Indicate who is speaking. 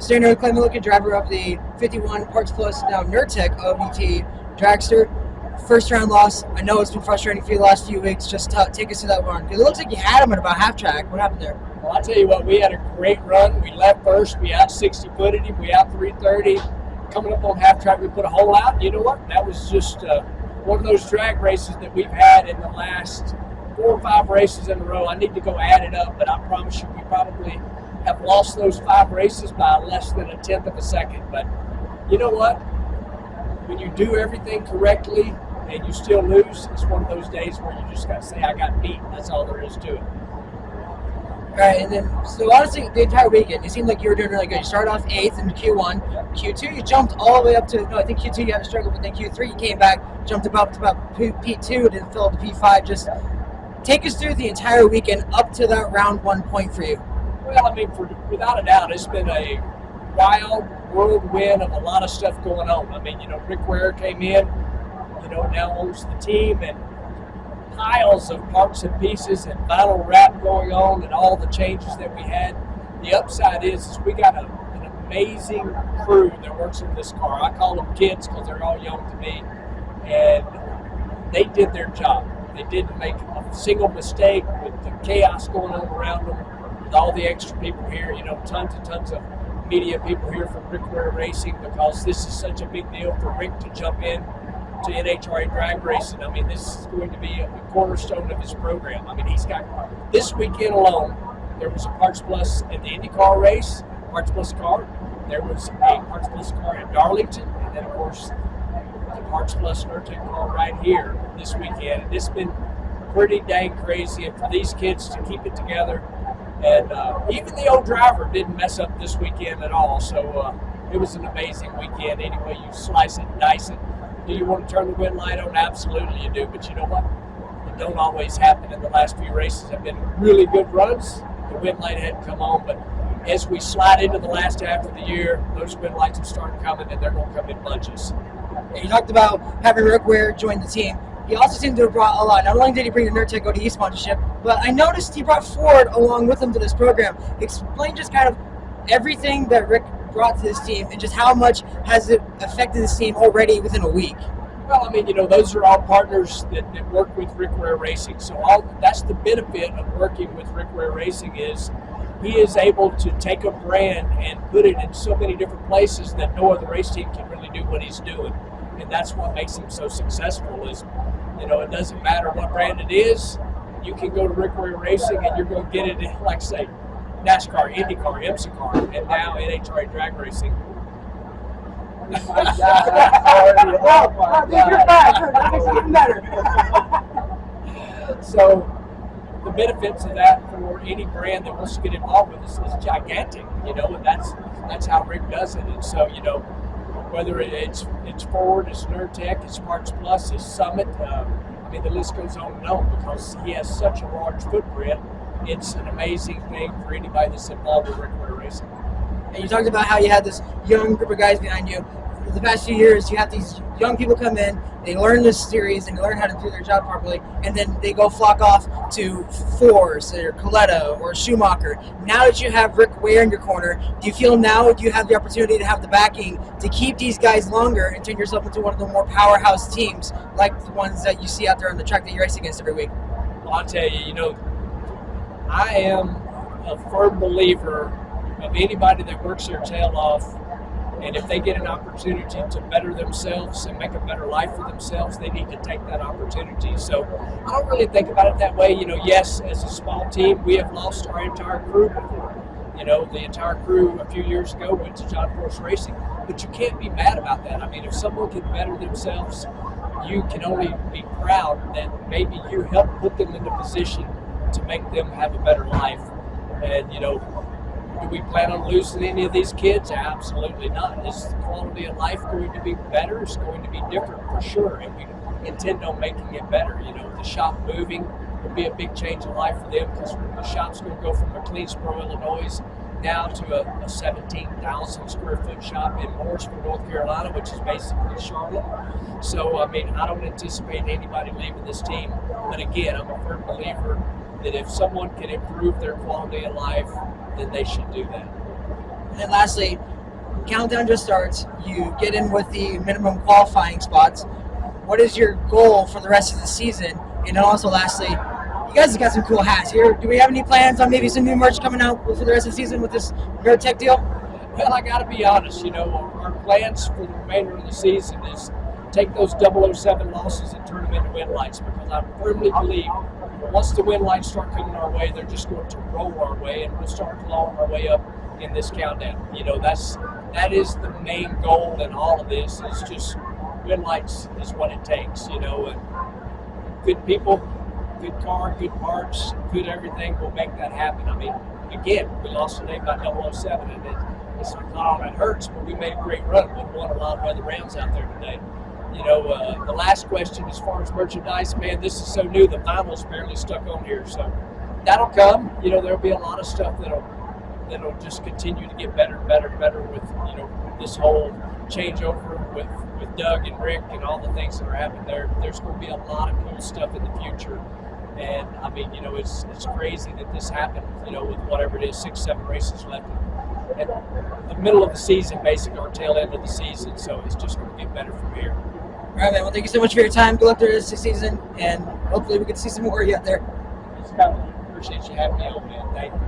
Speaker 1: Standing with Clay Millican, driver of the 51 Parts Plus now Nurtec OVT dragster. First round loss. I know it's been frustrating for you the last few weeks. Just take us through that run, because it looks like you had him at about half track. What happened there?
Speaker 2: Well, I'll tell you what, we had a great run. We left first. We out 60-footed him. We out 330. Coming up on half track, we put a hole out. You know what? That was just one of those drag races that we've had in the last 4 or 5 races in a row. I need to go add it up, but I promise you, we probably have lost those 5 races by less than 1/10 of a second. But you know what? When you do everything correctly and you still lose, it's one of those days where you just got to say, I got beat. That's all there is to it.
Speaker 1: All right, and then, so honestly, the entire weekend, it seemed like you were doing really good. You started off 8th in Q1. Q2, you jumped all the way up to, no, I think Q2 you had to struggle, but then Q3 you came back, jumped up to about P2, and then fell to P5. Just take us through the entire weekend up to that round 1 point for you.
Speaker 2: Well, I mean, without a doubt, it's been a wild whirlwind of a lot of stuff going on. I mean, Rick Ware came in, now owns the team, and piles of parts and pieces and vinyl wrap going on and all the changes that we had. The upside is we got an amazing crew that works on this car. I call them kids because they're all young to me, and they did their job. They didn't make a single mistake with the chaos going on around them, with all the extra people here, tons and tons of media people here from Rick Ware Racing, because this is such a big deal for Rick to jump in to NHRA drag racing. I mean, this is going to be a cornerstone of his program. I mean, he's got, this weekend alone, there was a Parts Plus in the IndyCar race, Parts Plus car. There was a Parts Plus car in Darlington, and then, of course, the Parts Plus Nurtec car right here this weekend. And it's been pretty dang crazy, and for these kids to keep it together. And even the old driver didn't mess up this weekend at all. So it was an amazing weekend. Anyway, you slice it and dice it. Do you want to turn the wind light on? Absolutely you do. But you know what? It don't always happen. In the last few races have been really good runs. The wind light hadn't come on, but as we slide into the last half of the year, those wind lights have started coming, and they're going to come in bunches.
Speaker 1: You talked about having Rick Ware join the team. He also seemed to have brought a lot. Not only did he bring the Nurtec ODE sponsorship, but I noticed he brought Ford along with him to this program. Explain just kind of everything that Rick brought to this team, and just how much has it affected this team already within a week?
Speaker 2: Well, I mean, those are all partners that work with Rick Ware Racing. So that's the benefit of working with Rick Ware Racing, is he is able to take a brand and put it in so many different places that no other race team can really do what he's doing. And that's what makes him so successful is, it doesn't matter what brand it is. You can go to Rick Ware Racing and you're going to get it in, like say, NASCAR, IndyCar, IMSA car, and now NHRA drag racing. So the benefits of that for any brand that wants to get involved with us is gigantic, and that's how Rick does it. And so, whether it's Ford, it's Nurtec, it's Parts Plus, it's Summit, the list goes on and on, because he has such a large footprint. It's an amazing thing for anybody that's involved with Rick Ware Racing.
Speaker 1: And you talked about how you had this young group of guys behind you. For the past few years, you have these young people come in, they learn this series and they learn how to do their job properly, and then they go flock off to Force or Kalitta or Schumacher. Now that you have Rick Ware in your corner, do you feel now you have the opportunity to have the backing to keep these guys longer and turn yourself into one of the more powerhouse teams like the ones that you see out there on the track that you race against every week?
Speaker 2: Well, I'll tell you, I am a firm believer of anybody that works their tail off, and if they get an opportunity to better themselves and make a better life for themselves, they need to take that opportunity. So I don't really think about it that way. Yes, as a small team, we have lost our entire crew before. The entire crew a few years ago went to John Force Racing, but you can't be mad about that. I mean, if someone can better themselves, you can only be proud that maybe you helped put them in a position to make them have a better life. And, do we plan on losing any of these kids? Absolutely not. Is the quality of life going to be better? It's going to be different for sure, and we intend on making it better. The shop moving will be a big change in life for them, because the shop's going to go from McLeansboro, Illinois, now to a 17,000 square foot shop in Morrisville, North Carolina, which is basically Charlotte. So, I don't anticipate anybody leaving this team. But again, I'm a firm believer that if someone can improve their quality of life, then they should do that.
Speaker 1: And then lastly, countdown just starts. You get in with the minimum qualifying spots. What is your goal for the rest of the season? And then also, lastly, you guys have got some cool hats here. Do we have any plans on maybe some new merch coming out for the rest of the season with this Nerd Tech deal?
Speaker 2: Well, I got to be honest. Our plans for the remainder of the season is take those 007 losses and turn them into win lights, because I firmly believe once the win lights start coming our way, they're just going to roll our way, and we'll start clawing our way up in this countdown. That is the main goal in all of this. Is just win lights is what it takes. And good people, good car, good parts, good everything will make that happen. I mean, again, we lost today by 007, and it's like, oh, that hurts, but we made a great run. We won a lot of other rounds out there today. The last question as far as merchandise, man, this is so new. The finals barely stuck on here, so that'll come. There'll be a lot of stuff that'll just continue to get better and better and better with this whole changeover with Doug and Rick and all the things that are happening there. There's going to be a lot of cool stuff in the future, and I mean, it's crazy that this happened. With whatever it is, 6-7 races left. At the middle of the season, basically, our tail end of the season, so it's just going to get better from here.
Speaker 1: All right, man. Well, thank you so much for your time. Good luck the rest of the season, and hopefully we can see some more of you out there.
Speaker 2: Appreciate you having me on, man. Thank you.